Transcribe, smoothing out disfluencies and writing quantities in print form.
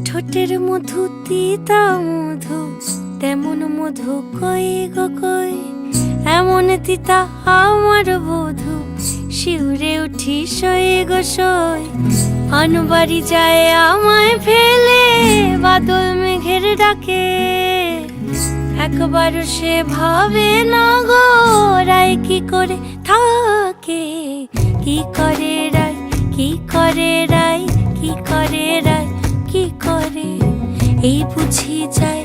ঠোঁটের মধু তিতা মধু, তেমন মধু কই গো কই, এমন তিতা আমার বধূ, শিউরে উঠি সই গো সই। আনবাড়ি যায় আমায় ফেলে, বাদল মেঘের ডাকে, একবারও সে ভাবে না গো রায় কি করে থাকে। কি করে রায়, কি করে রায়, কি করে রায়, কি করে, এই বুঝি যায়